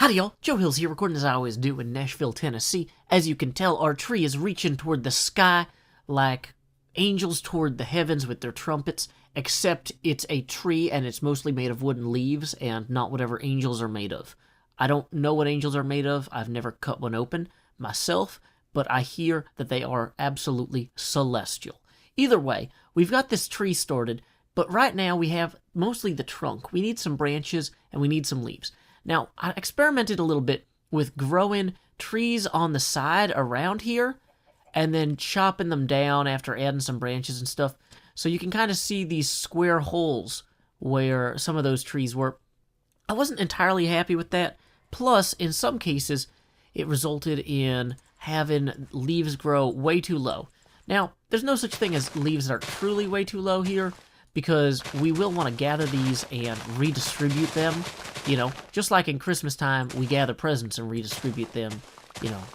Howdy y'all, Joe Hills here, recording as I always do in Nashville, Tennessee. As you can tell, our tree is reaching toward the sky like angels toward the heavens with their trumpets, except it's a tree and it's mostly made of wooden leaves and not whatever angels are made of. I don't know what angels are made of, I've never cut one open myself, but I hear that they are absolutely celestial. Either way, we've got this tree started, but right now we have mostly the trunk. We need some branches and we need some leaves. Now, I experimented a little bit with growing trees on the side around here and then chopping them down after adding some branches and stuff. So you can kind of see these square holes where some of those trees were. I wasn't entirely happy with that. Plus, in some cases, it resulted in having leaves grow way too low. Now, there's no such thing as leaves that are truly way too low here, because we will want to gather these and redistribute them, just like in Christmas time, we gather presents and redistribute them,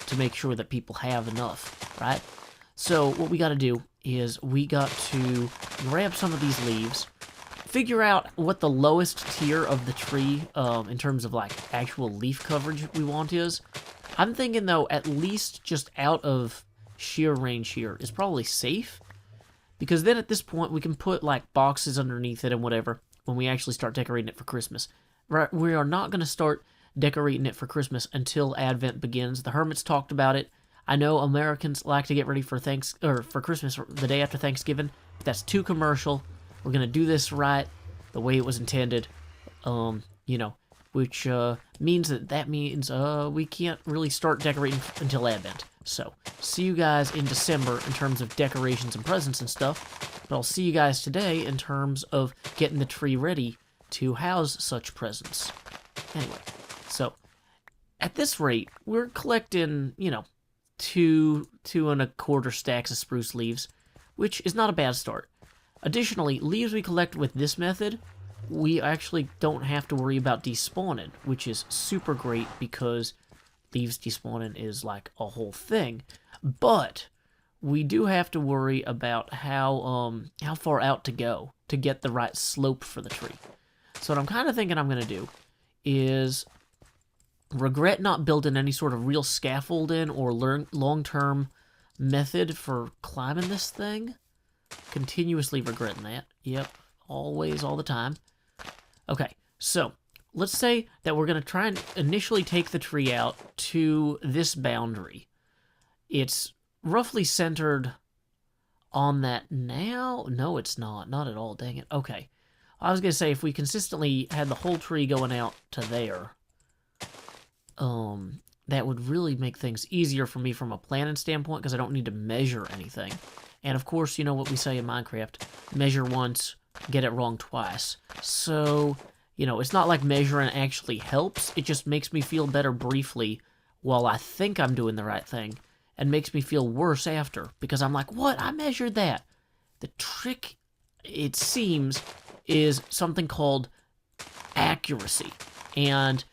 to make sure that people have enough, right? So what we got to do is we got to grab some of these leaves, figure out what the lowest tier of the tree, in terms of like actual leaf coverage we want is. I'm thinking though, at least just out of shear range here is probably safe. Because then at this point, we can put, like, boxes underneath it and whatever when we actually start decorating it for Christmas. Right? We are not going to start decorating it for Christmas until Advent begins. The Hermits talked about it. I know Americans like to get ready for for Christmas the day after Thanksgiving. But that's too commercial. We're going to do this right, the way it was intended. Which means that means we can't really start decorating until Advent. So, see you guys in December in terms of decorations and presents and stuff, but I'll see you guys today in terms of getting the tree ready to house such presents. Anyway, so, at this rate, we're collecting, 2.25 stacks of spruce leaves, which is not a bad start. Additionally, leaves we collect with this method, we actually don't have to worry about despawning, which is super great because leaves despawning is like a whole thing. But we do have to worry about how far out to go to get the right slope for the tree. So what I'm kind of thinking I'm going to do is regret not building any sort of real scaffolding or long-term method for climbing this thing. Continuously regretting that. Yep, always, all the time. Okay, so let's say that we're going to try and initially take the tree out to this boundary. It's roughly centered on that now. No, it's not. Not at all. Dang it. Okay. I was going to say, if we consistently had the whole tree going out to there, that would really make things easier for me from a planning standpoint, because I don't need to measure anything. And of course, you know what we say in Minecraft, measure once, get it wrong twice. So, it's not like measuring actually helps, it just makes me feel better briefly while I think I'm doing the right thing, and makes me feel worse after, because I'm like, what? I measured that. The trick, it seems, is something called accuracy. And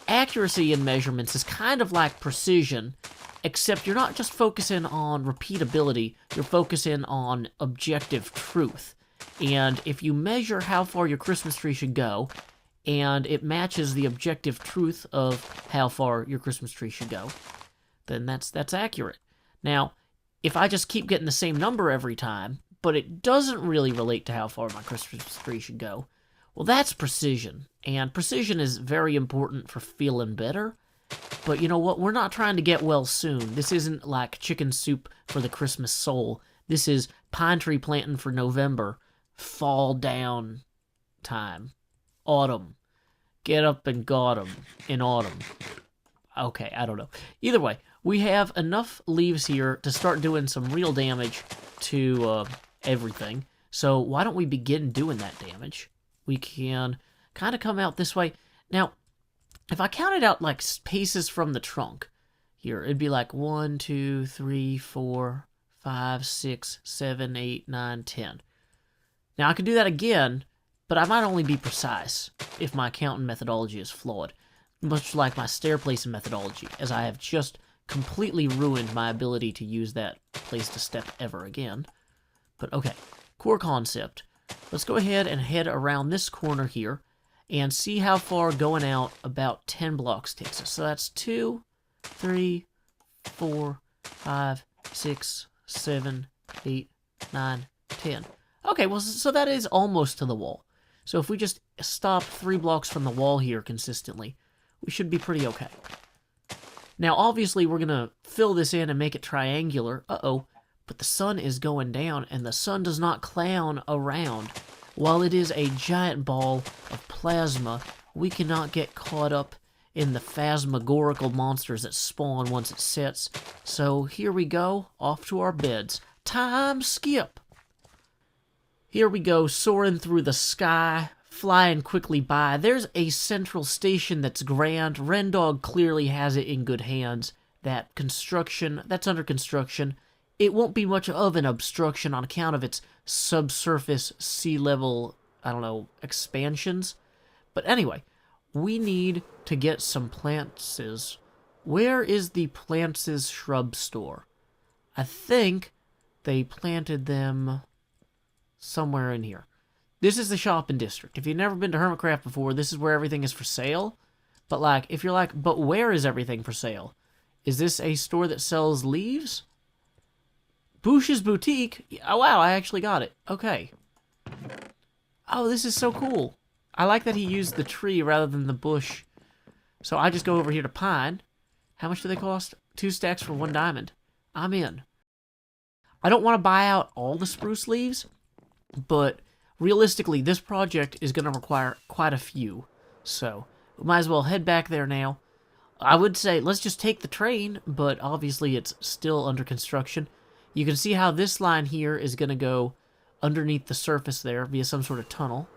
accuracy in measurements is kind of like precision, except you're not just focusing on repeatability, you're focusing on objective truth. And if you measure how far your Christmas tree should go, and it matches the objective truth of how far your Christmas tree should go, then that's accurate. Now, if I just keep getting the same number every time, but it doesn't really relate to how far my Christmas tree should go, well, that's precision. And precision is very important for feeling better. But you know what? We're not trying to get well soon. This isn't like chicken soup for the Christmas soul. This is pine tree planting for November. Fall down time. Autumn. Get up and got 'em in autumn. Okay, I don't know. Either way, we have enough leaves here to start doing some real damage to everything. So why don't we begin doing that damage? We can kind of come out this way. Now, if I counted out like paces from the trunk, here, it'd be like 1, 2, 3, 4, 5, 6, 7, 8, 9, 10. Now, I could do that again, but I might only be precise if my counting methodology is flawed, much like my stair placing methodology, as I have just completely ruined my ability to use that place to step ever again. But okay, core concept. Let's go ahead and head around this corner here, and see how far going out about 10 blocks takes us. So that's 2, 3, 4, 5, 6, 7, 8, 9, 10. Okay, well, so that is almost to the wall. So if we just stop 3 blocks from the wall here consistently, we should be pretty okay. Now, obviously, we're going to fill this in and make it triangular. Uh-oh. But the sun is going down, and the sun does not clown around. While it is a giant ball of plasma, we cannot get caught up in the phasmagorical monsters that spawn once it sets. So here we go, off to our beds. Time skip! Here we go, soaring through the sky, flying quickly by. There's a central station that's grand. Rendog clearly has it in good hands. That's under construction. It won't be much of an obstruction on account of its subsurface sea level, expansions. But anyway, we need to get some plants. Where is the plants' shrub store? I think they planted them somewhere in here. This is the shopping district. If you've never been to Hermitcraft before, this is where everything is for sale. But if you're but where is everything for sale? Is this a store that sells leaves? Bush's Boutique? Oh, wow, I actually got it. Okay. Oh, this is so cool. I like that he used the tree rather than the bush. So I just go over here to pine. How much do they cost? 2 stacks for 1 diamond. I'm in. I don't want to buy out all the spruce leaves, but realistically, this project is going to require quite a few. So we might as well head back there now. I would say let's just take the train, but obviously it's still under construction. You can see how this line here is going to go underneath the surface there via some sort of tunnel.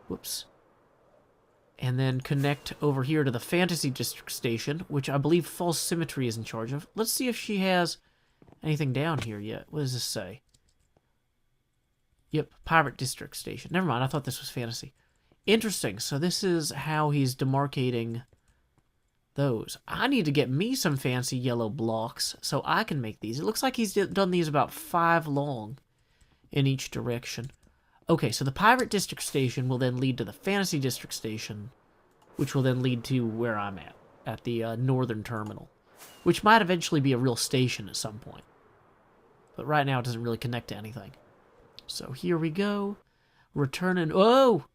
Whoops. And then connect over here to the Fantasy District Station, which I believe False Symmetry is in charge of. Let's see if she has anything down here yet. What does this say? Yep, Pirate District Station. Never mind, I thought this was Fantasy. Interesting, so this is how he's demarcating those. I need to get me some fancy yellow blocks so I can make these. It looks like he's done these about 5 long in each direction. Okay, so the Pirate District Station will then lead to the Fantasy District Station, which will then lead to where I'm at the Northern Terminal, which might eventually be a real station at some point. But right now it doesn't really connect to anything. So here we go. Returning. Oh!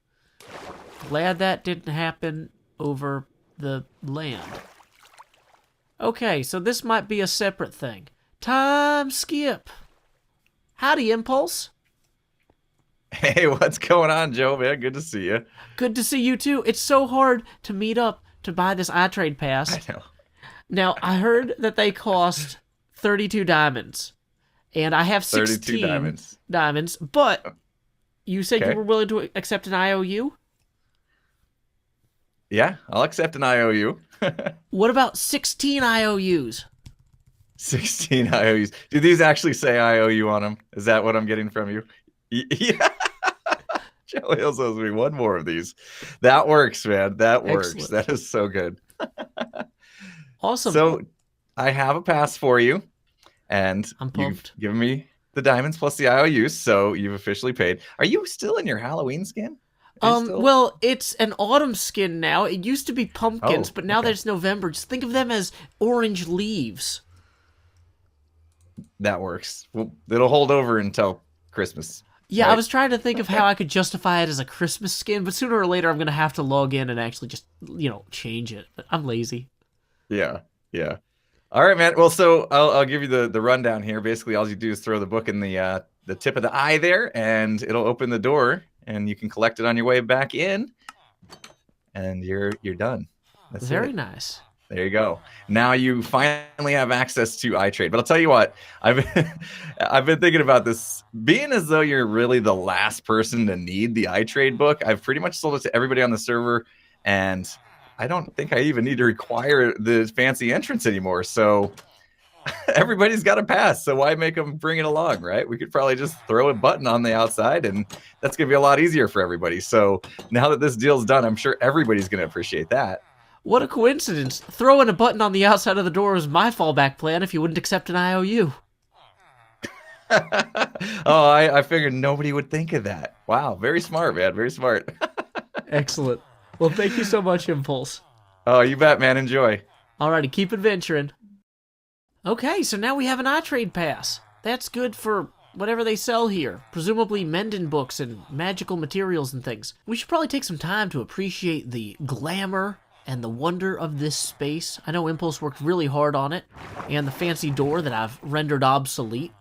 Glad that didn't happen over the land. Okay, so this might be a separate thing. Time skip. Howdy, Impulse. Hey, what's going on, Joe, man? Good to see you. Good to see you, too. It's so hard to meet up to buy this iTrade pass. I know. Now, I heard that they cost 32 diamonds. And I have 16 diamonds. But you said you were willing to accept an IOU? Yeah, I'll accept an IOU. What about 16 IOUs? 16 IOUs. Do these actually say IOU on them? Is that what I'm getting from you? Yeah. Joe Hills owes me 1 more of these. That works, man. That works. Excellent. That is so good. Awesome. So I have a pass for you. And I'm pumped. You've given me the diamonds plus the IOUs, so you've officially paid. Are you still in your Halloween skin? Well, it's an autumn skin now. It used to be pumpkins, but now that it's November, just think of them as orange leaves. That works. Well, it'll hold over until Christmas. Yeah, right? I was trying to think of how I could justify it as a Christmas skin, but sooner or later I'm going to have to log in and actually just, change it. But I'm lazy. Yeah. All right, man. Well, so I'll give you the rundown here. Basically, all you do is throw the book in the tip of the eye there, and it'll open the door, and you can collect it on your way back in, and you're done. That's very nice. There you go. Now you finally have access to iTrade. But I'll tell you what, I've been thinking about this. Being as though you're really the last person to need the iTrade book, I've pretty much sold it to everybody on the server, and I don't think I even need to require the fancy entrance anymore. So everybody's got a pass. So why make them bring it along, right? We could probably just throw a button on the outside, and that's going to be a lot easier for everybody. So now that this deal's done, I'm sure everybody's going to appreciate that. What a coincidence. Throwing a button on the outside of the door was my fallback plan if you wouldn't accept an IOU. I figured nobody would think of that. Wow, very smart, man. Very smart. Excellent. Well, thank you so much, Impulse. Oh, you bet, man. Enjoy. Alrighty, keep adventuring. Okay, so now we have an iTrade pass. That's good for whatever they sell here. Presumably mending books and magical materials and things. We should probably take some time to appreciate the glamour and the wonder of this space. I know Impulse worked really hard on it, and the fancy door that I've rendered obsolete.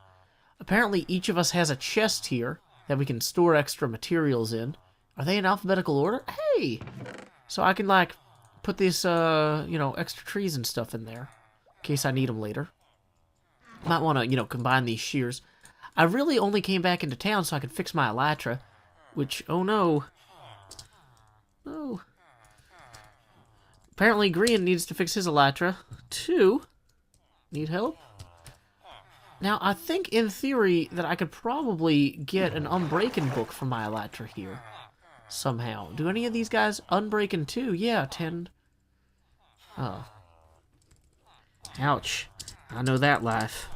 Apparently each of us has a chest here that we can store extra materials in. Are they in alphabetical order? Hey! So I can, like, put this, extra trees and stuff in there, in case I need them later. Might want to, combine these shears. I really only came back into town so I could fix my elytra, which, oh no. Oh. Apparently Green needs to fix his elytra, too. Need help? Now, I think, in theory, that I could probably get an Unbreaking book for my elytra here. Somehow. Do any of these guys Unbreaking too? Yeah, 10. Oh. Ouch. I know that life.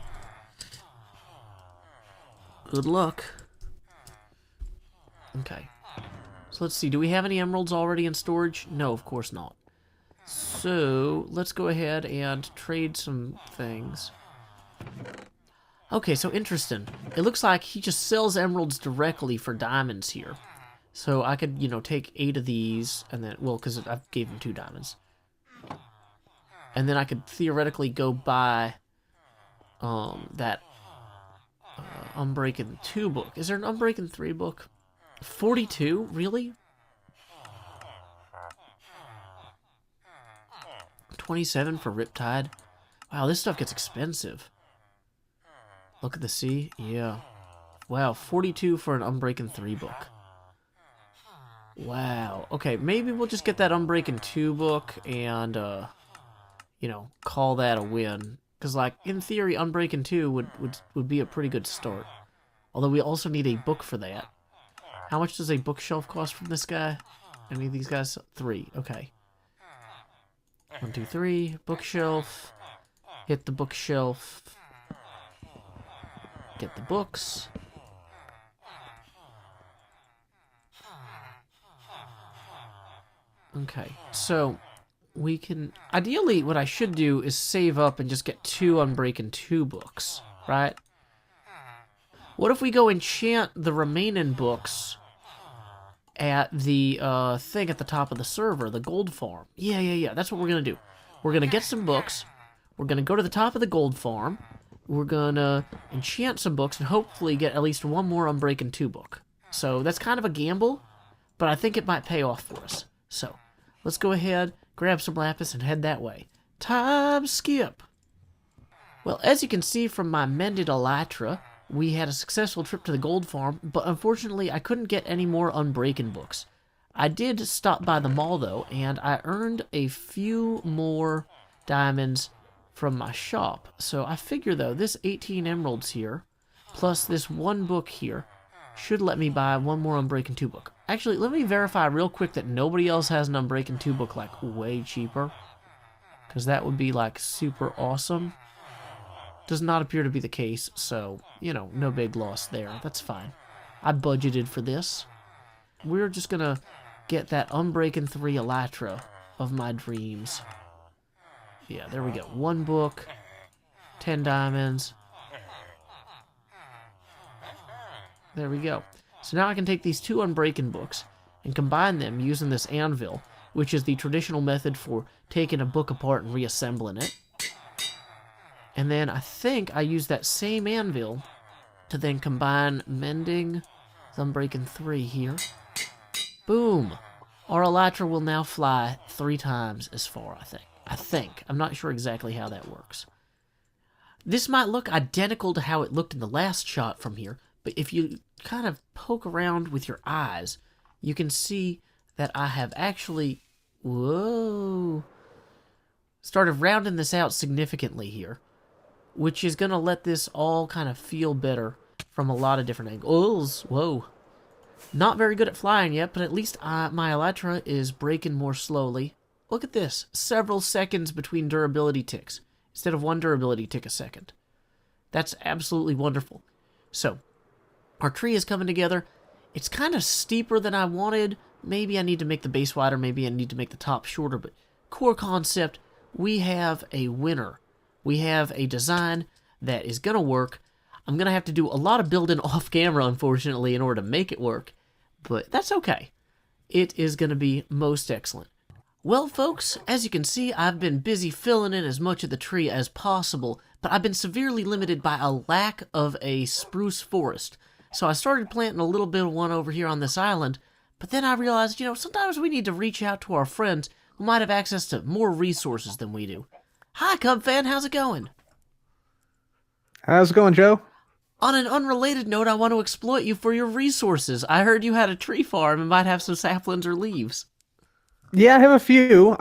Good luck. Okay. So let's see. Do we have any emeralds already in storage? No, of course not. So, let's go ahead and trade some things. Okay, so interesting. It looks like he just sells emeralds directly for diamonds here. So I could, take 8 of these, and then, well, because I gave him 2 diamonds. And then I could theoretically go buy that Unbreaking 2 book. Is there an Unbreaking 3 book? 42? Really? 27 for Riptide? Wow, this stuff gets expensive. Look at the sea. Yeah. Wow, 42 for an Unbreaking 3 book. Wow. Okay, maybe we'll just get that Unbreaking 2 book and, call that a win. Because, like, in theory, Unbreaking 2 would be a pretty good start. Although we also need a book for that. How much does a bookshelf cost from this guy? Any of these guys? 3. Okay. 1, 2, 3. Bookshelf. Hit the bookshelf. Get the books. Okay, so we can... Ideally, what I should do is save up and just get 2 Unbreaking 2 books, right? What if we go enchant the remaining books at the thing at the top of the server, the gold farm? Yeah, that's what we're going to do. We're going to get some books. We're going to go to the top of the gold farm. We're going to enchant some books and hopefully get at least 1 more Unbreaking 2 book. So that's kind of a gamble, but I think it might pay off for us. So, let's go ahead, grab some lapis, and head that way. Time skip! Well, as you can see from my mended elytra, we had a successful trip to the gold farm, but unfortunately I couldn't get any more Unbreaking books. I did stop by the mall, though, and I earned a few more diamonds from my shop. So I figure, though, this 18 emeralds here, plus this 1 book here, should let me buy 1 more Unbreaking 2 book. Actually, let me verify real quick that nobody else has an Unbreaking 2 book, like, way cheaper. Because that would be, like, super awesome. Does not appear to be the case, so, no big loss there. That's fine. I budgeted for this. We're just gonna get that Unbreaking 3 elytra of my dreams. Yeah, there we go. 1 book, 10 diamonds. There we go. So now I can take these 2 Unbreaking books and combine them using this anvil, which is the traditional method for taking a book apart and reassembling it. And then I think I use that same anvil to then combine mending the Unbreaking 3 here. Boom! Our elytra will now fly 3 times as far, I think. I'm not sure exactly how that works. This might look identical to how it looked in the last shot from here, but if you kind of poke around with your eyes, you can see that I have actually, started rounding this out significantly here, which is going to let this all kind of feel better from a lot of different angles. Whoa. Not very good at flying yet, but at least my elytra is breaking more slowly. Look at this. Several seconds between durability ticks, instead of 1 durability tick a second. That's absolutely wonderful. So, our tree is coming together. It's kind of steeper than I wanted, maybe I need to make the base wider, maybe I need to make the top shorter, but core concept, we have a winner. We have a design that is going to work. I'm going to have to do a lot of building off camera, unfortunately, in order to make it work, but that's okay. It is going to be most excellent. Well, folks, as you can see, I've been busy filling in as much of the tree as possible, but I've been severely limited by a lack of a spruce forest. So I started planting a little bit of one over here on this island, but then I realized, sometimes we need to reach out to our friends who might have access to more resources than we do. Hi, Cubfan, how's it going? How's it going, Joe? On an unrelated note, I want to exploit you for your resources. I heard you had a tree farm and might have some saplings or leaves. Yeah, I have a few.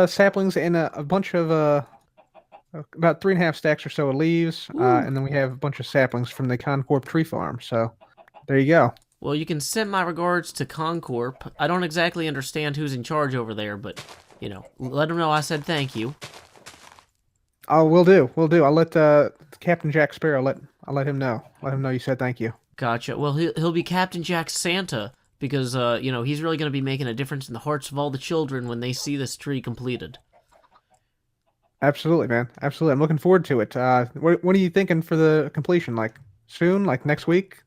Saplings and a bunch of about 3.5 stacks or so of leaves, and then we have a bunch of saplings from the Concorp tree farm. So there you go. Well, you can send my regards to Concorp. I don't exactly understand who's in charge over there, but let them know I said thank you. Oh, we'll do. I'll let Captain Jack Sparrow. I'll let him know. Let him know you said thank you. Gotcha. Well, he'll be Captain Jack Santa because he's really going to be making a difference in the hearts of all the children when they see this tree completed. Absolutely, man. Absolutely. I'm looking forward to it. What are you thinking for the completion? Like soon? Like next week?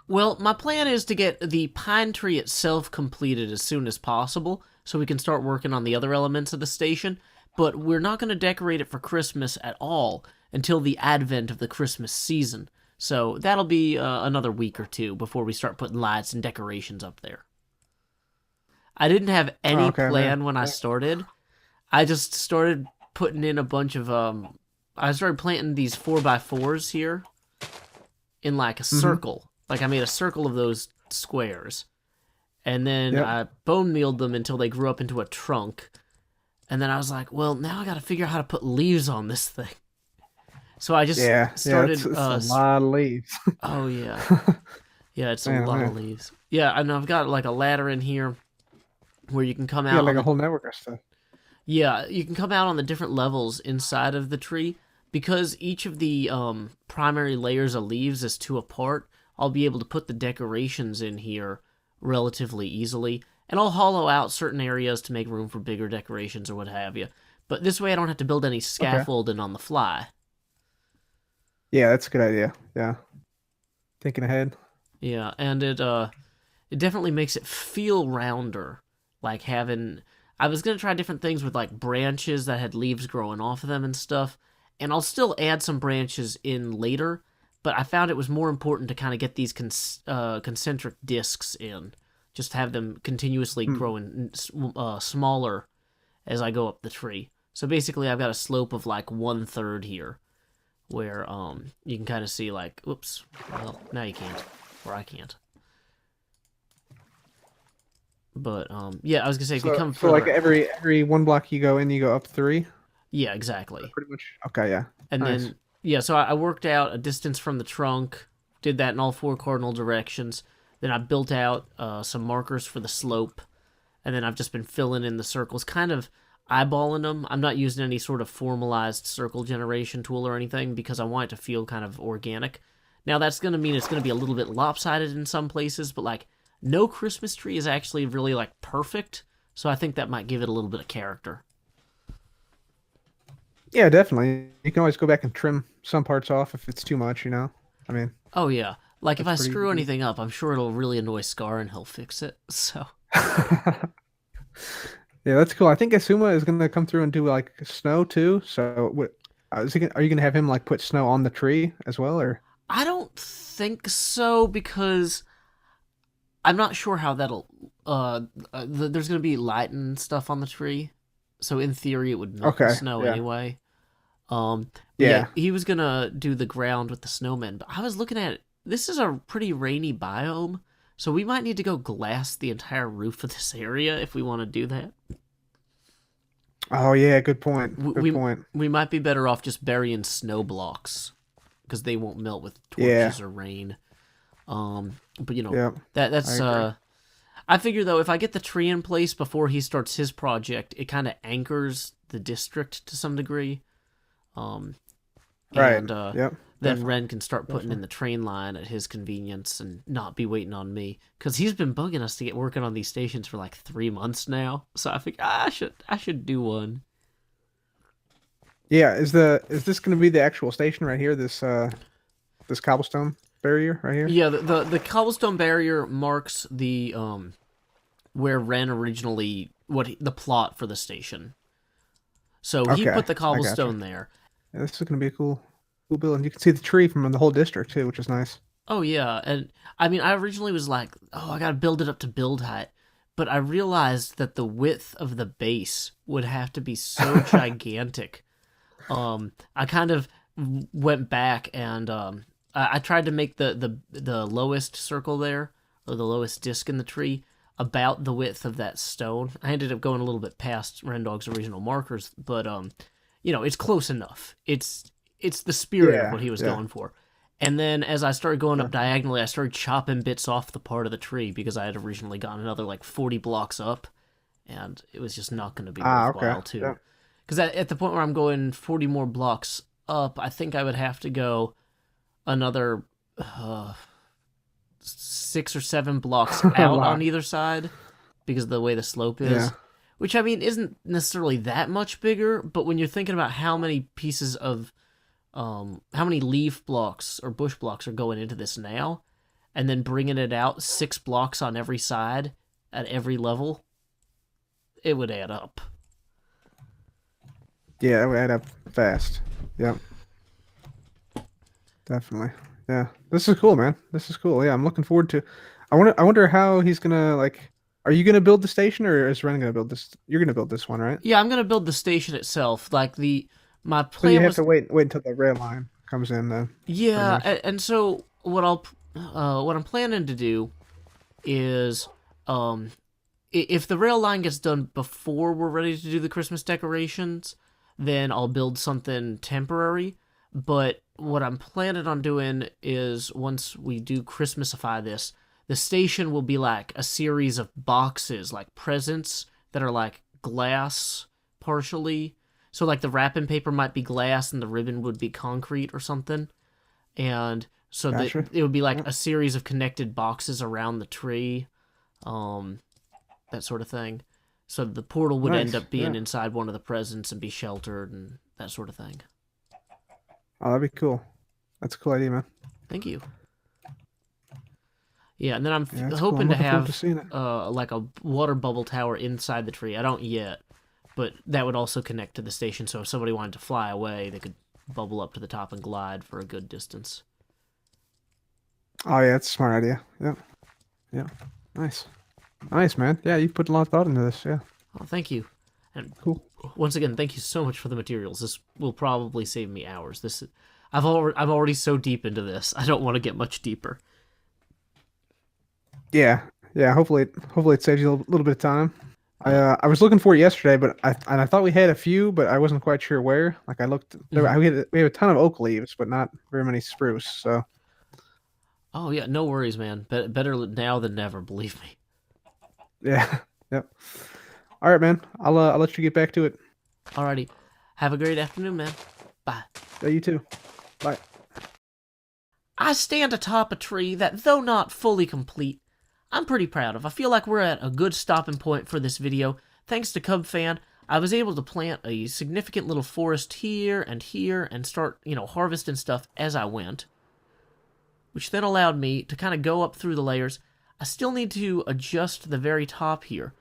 Well, my plan is to get the pine tree itself completed as soon as possible so we can start working on the other elements of the station, but we're not going to decorate it for Christmas at all until the advent of the Christmas season. So that'll be another week or two before we start putting lights and decorations up there. I didn't have any plan when I started. I just started putting in a bunch of I started planting these 4x4s here in like a circle. Like I made a circle of those squares, and then I bone mealed them until they grew up into a trunk. And then I was like, well, now I got to figure out how to put leaves on this thing. So I just started. It's a lot of leaves. Oh yeah, yeah, it's a lot of leaves. Yeah, and I've got like a ladder in here where you can come out. Yeah, like a whole network of stuff. Yeah, you can come out on the different levels inside of the tree. Because each of the primary layers of leaves is 2 apart, I'll be able to put the decorations in here relatively easily. And I'll hollow out certain areas to make room for bigger decorations or what have you. But this way I don't have to build any scaffolding on the fly. Yeah, that's a good idea. Yeah. Thinking ahead. Yeah, and it definitely makes it feel rounder. Like having... I was going to try different things with like branches that had leaves growing off of them and stuff. And I'll still add some branches in later, but I found it was more important to kind of get these concentric discs in. Just have them continuously growing smaller as I go up the tree. So basically I've got a slope of like 1/3 here, where you can kind of see like, oops, well, now you can't, or I can't. But yeah, I was gonna say if you come further, like every 1 block you go in, you go up 3. Yeah, exactly. Pretty much. Okay, yeah. And then yeah, so I worked out a distance from the trunk, did that in all 4 cardinal directions. Then I built out some markers for the slope, and then I've just been filling in the circles, kind of eyeballing them. I'm not using any sort of formalized circle generation tool or anything because I want it to feel kind of organic. Now that's gonna mean it's gonna be a little bit lopsided in some places, but like no Christmas tree is actually really like perfect, so I think that might give it a little bit of character. Yeah, definitely. You can always go back and trim some parts off if it's too much, I mean. Oh yeah. Like if I screw anything up, I'm sure it'll really annoy Scar and he'll fix it. So yeah, that's cool. I think Asuma is going to come through and do like snow too. So are you going to have him like put snow on the tree as well, or? I don't think so because I'm not sure how that'll there's going to be light and stuff on the tree. So in theory, it would melt the snow anyway. Yeah, he was gonna do the ground with the snowmen, but I was looking at it. This is a pretty rainy biome, so we might need to go glass the entire roof of this area if we want to do that. Oh yeah, good point. Good point. We might be better off just burying snow blocks because they won't melt with torches or rain. But that's I figure, though, if I get the tree in place before he starts his project, it kind of anchors the district to some degree. Right, then Definitely. Ren can start putting in the train line at his convenience and not be waiting on me. Because he's been bugging us to get working on these stations for like 3 months now. So I think I should do one. Yeah, is this going to be the actual station right here? This cobblestone barrier right here? Yeah, the cobblestone barrier marks the where Ren originally the plot for the station. So he Okay, put the I gotcha. cobblestone there. Yeah, this is going to be a cool building. You can see the tree from the whole district too, which is nice. Oh yeah, and I mean I originally was like, oh, I gotta build it up to build height, but I realized that the width of the base would have to be so gigantic. I kind of went back and I tried to make the lowest circle there, or the lowest disc in the tree, about the width of that stone. I ended up going a little bit past Rendog's original markers, but it's close enough. It's the spirit of what he was going for. And then as I started going up diagonally, I started chopping bits off the part of the tree because I had originally gone another like 40 blocks up, and it was just not going to be worthwhile too. Because at the point where I'm going 40 more blocks up, I think I would have to go another 6 or 7 blocks out on either side because of the way the slope is. Yeah. Which, I mean, isn't necessarily that much bigger, but when you're thinking about how many pieces of how many leaf blocks or bush blocks are going into this now, and then bringing it out 6 blocks on every side at every level, it would add up. Yeah, that would add up fast. Yep. Definitely. Yeah. This is cool, man. This is cool. Yeah, I'm looking forward to. I wonder how he's gonna like. Are you gonna build the station, or is Ren gonna build this? You're gonna build this one, right? Yeah, I'm gonna build the station itself. Like my So plan you have was to wait until the rail line comes in then. Yeah, and so what I'm planning to do is, if the rail line gets done before we're ready to do the Christmas decorations, then I'll build something temporary. But what I'm planning on doing is once we do Christmasify this, the station will be like a series of boxes, like presents that are like glass partially. So like the wrapping paper might be glass and the ribbon would be concrete or something. And so Gotcha. it would be like a series of connected boxes around the tree, that sort of thing. So the portal would end up being inside one of the presents and be sheltered and that sort of thing. Oh, that'd be cool. That's a cool idea, man. Thank you. Yeah, and then I'm Yeah, that's hoping cool. to I'm looking forward have to seeing it. like a water bubble tower inside the tree. I don't yet, but that would also connect to the station. So if somebody wanted to fly away, they could bubble up to the top and glide for a good distance. Oh yeah, that's a smart idea. Yeah. Yeah. Nice. Nice, man. Yeah, you put a lot of thought into this. Yeah. Oh, thank you. And Cool. once again, thank you so much for the materials. This will probably save me hours. I'm already so deep into this. I don't want to get much deeper. Yeah. Yeah. Hopefully it saves you a little bit of time. I was looking for it yesterday, but I thought we had a few, but I wasn't quite sure where. Like I looked, we have a ton of oak leaves, but not very many spruce. So. Oh yeah, no worries, man. Better now than never, believe me. Yeah. Yep. All right, man. I'll let you get back to it. Alrighty. Have a great afternoon, man. Bye. Yeah, you too. Bye. I stand atop a tree that, though not fully complete, I'm pretty proud of. I feel like we're at a good stopping point for this video. Thanks to Cubfan, I was able to plant a significant little forest here and start, harvesting stuff as I went, which then allowed me to kind of go up through the layers. I still need to adjust the very top here,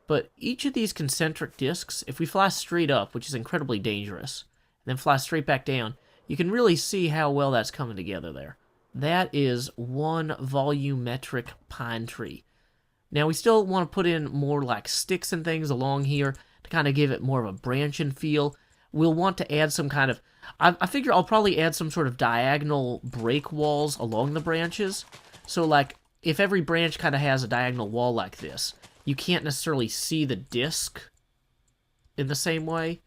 but each of these concentric discs, if we fly straight up, which is incredibly dangerous, and then fly straight back down, you can really see how well that's coming together there. That is one volumetric pine tree. Now we still want to put in more like sticks and things along here to kind of give it more of a branching feel. We'll want to add some kind of... I figure I'll probably add some sort of diagonal break walls along the branches. So like, if every branch kind of has a diagonal wall like this, you can't necessarily see the disc in the same way.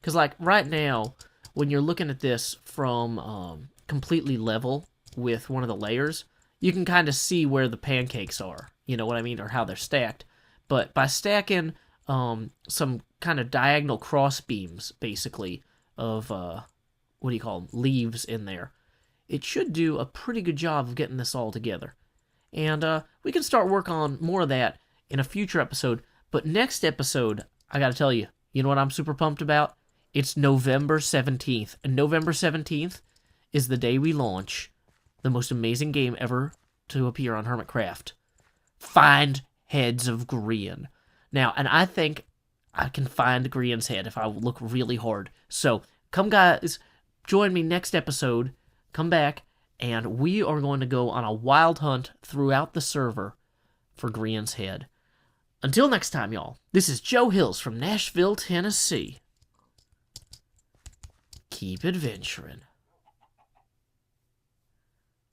Because like right now, when you're looking at this from completely level with one of the layers, you can kind of see where the pancakes are, you know what I mean, or how they're stacked. But by stacking some kind of diagonal cross beams, basically, of, what do you call them, leaves in there, it should do a pretty good job of getting this all together. And we can start work on more of that in a future episode. But next episode, I gotta tell you, you know what I'm super pumped about? It's November 17th. And November 17th is the day we launch the most amazing game ever to appear on Hermitcraft. Find Heads of Grian. Now, and I think I can find Grian's head if I look really hard. So, come guys, join me next episode. Come back, and we are going to go on a wild hunt throughout the server for Grian's head. Until next time, y'all, this is Joe Hills from Nashville, Tennessee. Keep adventuring.